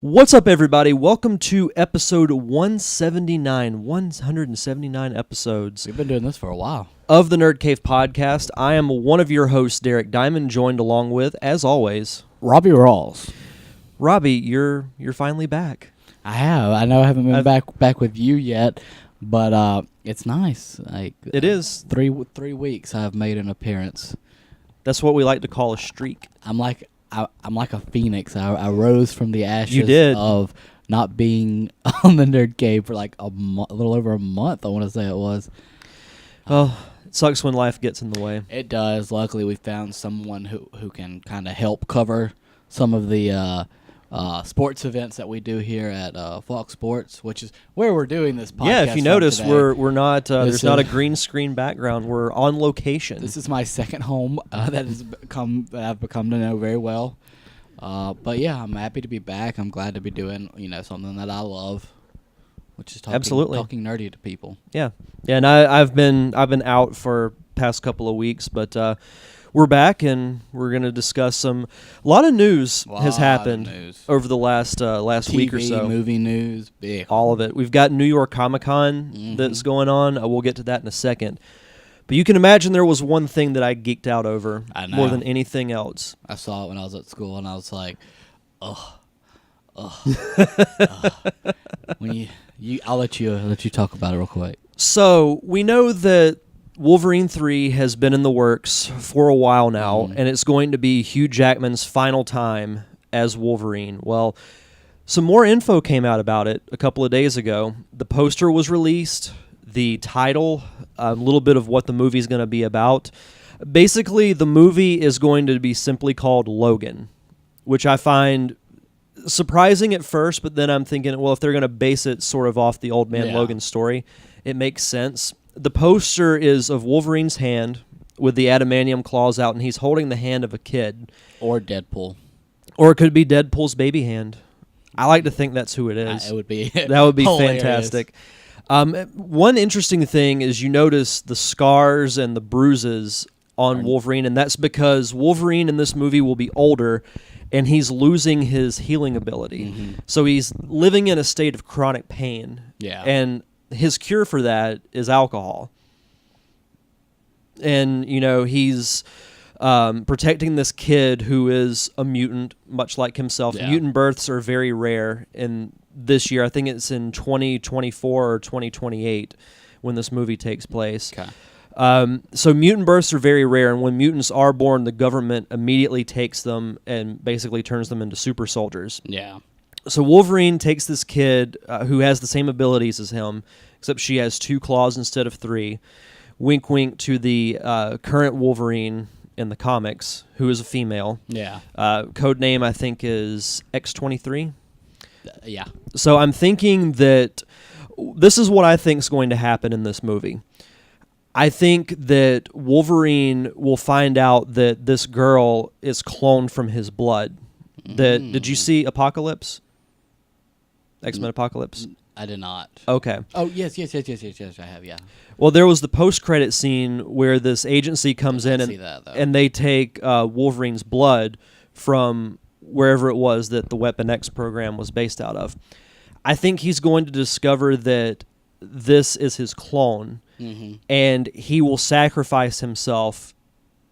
What's up, everybody? Welcome to episode 179 episodes We've been doing this for a while. of the Nerd Cave podcast. I am one of your hosts, Derek Diamond, joined along with, as always, Robbie Rawls. Robbie. You're finally back. I have. I know I haven't been back with you yet, but it's nice. It is. 3 weeks I've made an appearance. That's what we like to call a streak. I'm like a phoenix. I rose from the ashes You did. of not being on the Nerd Cave for like a little over a month, I want to say it was. Oh, it sucks when life gets in the way. It does. Luckily, we found someone who can kind of help cover some of the sports events that we do here at Fox Sports, which is where we're doing this podcast. Yeah, if you notice, today. we're not. There's not a green screen background. We're on location. This is my second home that I've become to know very well. But yeah, I'm happy to be back. I'm glad to be doing something that I love, which is talking nerdy to people. Yeah, and I've been out for past couple of weeks, but we're back and we're gonna discuss a lot of news has happened over the last week or so. Movie news, big. All of it. We've got New York Comic Con that's going on. We'll get to that in a second. But you can imagine there was one thing that I geeked out over more than anything else. I saw it when I was at school and I was like, When I'll let you talk about it real quick. So we know that Wolverine 3 has been in the works for a while now, and it's going to be Hugh Jackman's final time as Wolverine. Well, some more info came out about it a couple of days ago. The poster was released, the title, a little bit of what the movie's going to be about. Basically, the movie is going to be simply called Logan, which I find surprising at first, but then I'm thinking, well, if they're going to base it sort of off the Old Man Logan story, it makes sense. The poster is of Wolverine's hand with the adamantium claws out, and he's holding the hand of a kid. Or Deadpool. Or it could be Deadpool's baby hand. I like to think that's who it is. It would be. That would be fantastic. One interesting thing is you notice the scars and the bruises on Wolverine, and that's because Wolverine in this movie will be older, and he's losing his healing ability. Mm-hmm. So he's living in a state of chronic pain. Yeah. And his cure for that is alcohol. And, he's protecting this kid who is a mutant, much like himself. Yeah. Mutant births are very rare in this year. I think it's in 2024 or 2028 when this movie takes place. Okay. So mutant births are very rare, and when mutants are born, the government immediately takes them and basically turns them into super soldiers. Yeah. So Wolverine takes this kid who has the same abilities as him, except she has 2 claws instead of 3. Wink, wink to the current Wolverine in the comics, who is a female. Yeah. Code name, I think, is X-23. Yeah. So I'm thinking that this is what I think is going to happen in this movie. I think that Wolverine will find out that this girl is cloned from his blood. Did you see Apocalypse? X-Men Apocalypse? I did not. Okay. Oh, yes, I have, yeah. Well, there was the post-credit scene where this agency comes in and they take Wolverine's blood from wherever it was that the Weapon X program was based out of. I think he's going to discover that this is his clone, and he will sacrifice himself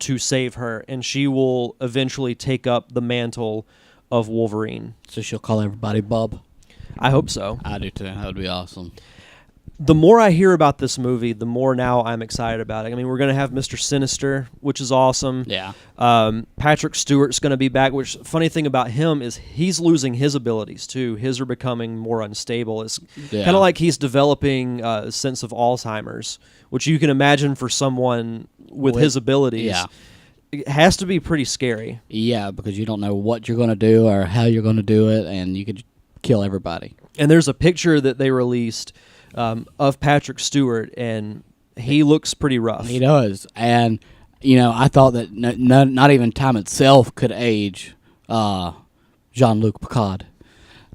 to save her, and she will eventually take up the mantle of Wolverine. So she'll call everybody Bub? I hope so. I do too. That would be awesome. The more I hear about this movie, the more now I'm excited about it. I mean, we're going to have Mr. Sinister, which is awesome. Yeah. Patrick Stewart's going to be back, which funny thing about him is he's losing his abilities too. His are becoming more unstable. It's kind of like he's developing a sense of Alzheimer's, which you can imagine for someone with his abilities. Yeah. It has to be pretty scary. Yeah, because you don't know what you're going to do or how you're going to do it, and you could kill everybody. And there's a picture that they released of Patrick Stewart, and he looks pretty rough. He does. And, I thought that not even time itself could age Jean-Luc Picard.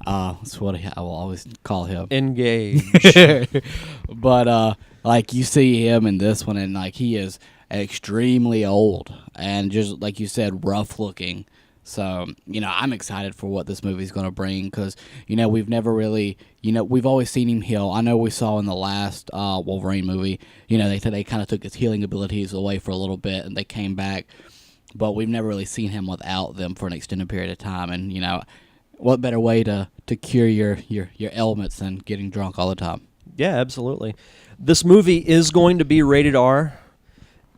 That's what I will always call him. Engage. But, you see him in this one, and, he is extremely old and just, like you said, rough-looking. So, I'm excited for what this movie's going to bring because, we've never really, we've always seen him heal. I know we saw in the last Wolverine movie, they said they kind of took his healing abilities away for a little bit and they came back. But we've never really seen him without them for an extended period of time. And, what better way to cure your ailments than getting drunk all the time? Yeah, absolutely. This movie is going to be rated R.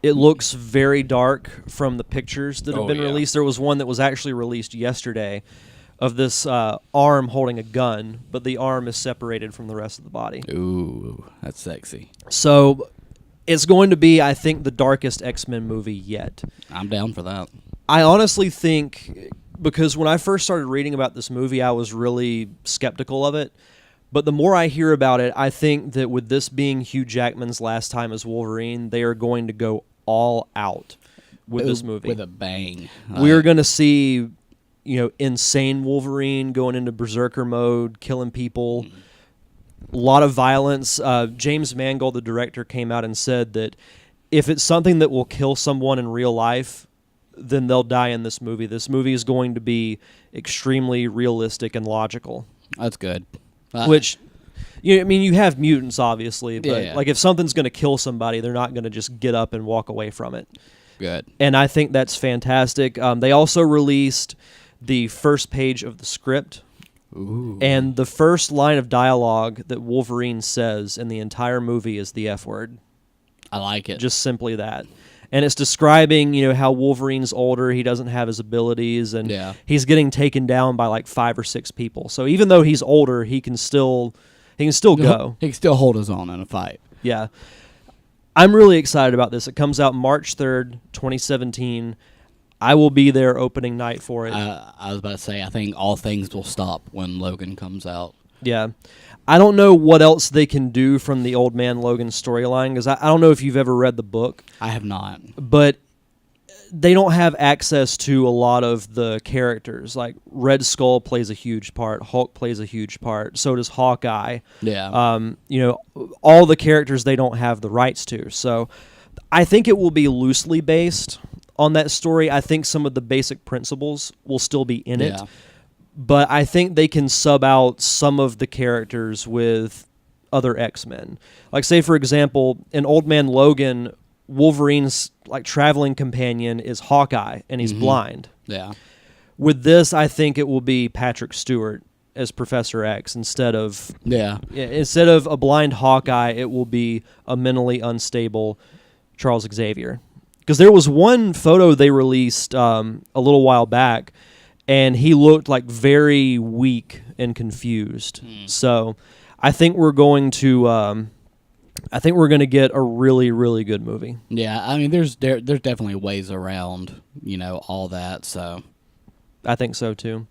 It looks very dark from the pictures that have been released. There was one that was actually released yesterday of this arm holding a gun, but the arm is separated from the rest of the body. Ooh, that's sexy. So it's going to be, I think, the darkest X-Men movie yet. I'm down for that. I honestly think, because when I first started reading about this movie, I was really skeptical of it. But the more I hear about it, I think that with this being Hugh Jackman's last time as Wolverine, they are going to go all out with this movie. With a bang. We are going to see, insane Wolverine going into berserker mode, killing people. A lot of violence. James Mangold, the director, came out and said that if it's something that will kill someone in real life, then they'll die in this movie. This movie is going to be extremely realistic and logical. That's good. Which, you have mutants, obviously, but like if something's going to kill somebody, they're not going to just get up and walk away from it. Good. And I think that's fantastic. They also released the first page of the script. Ooh. And the first line of dialogue that Wolverine says in the entire movie is the F word. I like it. Just simply that. And it's describing, how Wolverine's older, he doesn't have his abilities, and he's getting taken down by like 5 or 6 people. So even though he's older, he can still go. He can still hold his own in a fight. Yeah. I'm really excited about this. It comes out March 3rd, 2017. I will be there opening night for it. I was about to say, I think all things will stop when Logan comes out. Yeah. I don't know what else they can do from the Old Man Logan storyline, because I don't know if you've ever read the book. I have not. But they don't have access to a lot of the characters. Like Red Skull plays a huge part. Hulk plays a huge part. So does Hawkeye. Yeah. All the characters they don't have the rights to. So I think it will be loosely based on that story. I think some of the basic principles will still be in it. But I think they can sub out some of the characters with other X-Men. Like, say, for example, in Old Man Logan, Wolverine's like traveling companion is Hawkeye, and he's blind. Yeah. With this, I think it will be Patrick Stewart as Professor X instead of a blind Hawkeye. It will be a mentally unstable Charles Xavier. Because there was one photo they released a little while back, and he looked like very weak and confused. So I think we're going to get a really, really good movie. Yeah, I mean, there's definitely ways around, all that. So I think so too.